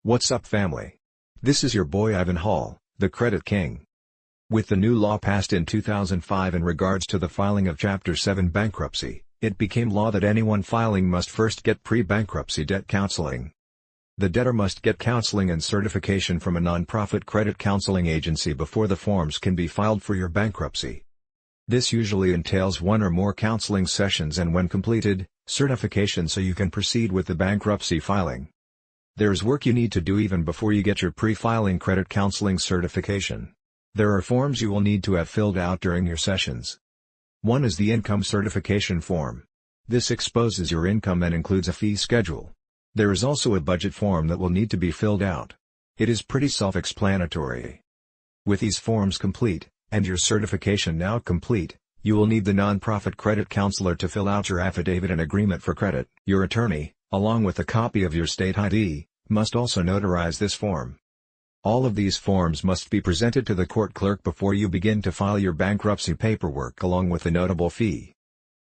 What's up, family? This is your boy Ivan Hall, the Credit King. With the new law passed in 2005 in regards to the filing of Chapter 7 bankruptcy, it became law that anyone filing must first get pre-bankruptcy debt counseling. The debtor must get counseling and certification from a non-profit credit counseling agency before the forms can be filed for your bankruptcy. This usually entails one or more counseling sessions and, when completed, certification so you can proceed with the bankruptcy filing. There's work you need to do even before you get your pre-filing credit counseling certification. There are forms you will need to have filled out during your sessions. One is the income certification form. This exposes your income and includes a fee schedule. There is also a budget form that will need to be filled out. It is pretty self-explanatory. With these forms complete, and your certification now complete, you will need the nonprofit credit counselor to fill out your affidavit and agreement for credit. Your attorney, along with a copy of your state ID, must also notarize this form. All of these forms must be presented to the court clerk before you begin to file your bankruptcy paperwork, along with a notable fee.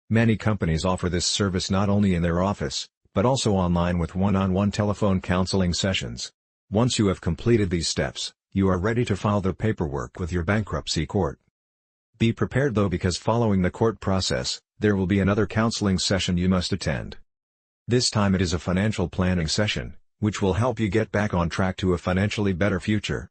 Many companies offer this service not only in their office, but also online with one-on-one telephone counseling sessions. Once you have completed these steps, you are ready to file the paperwork with your bankruptcy court. Be prepared though, because following the court process, there will be another counseling session you must attend. This time it is a financial planning session, which will help you get back on track to a financially better future.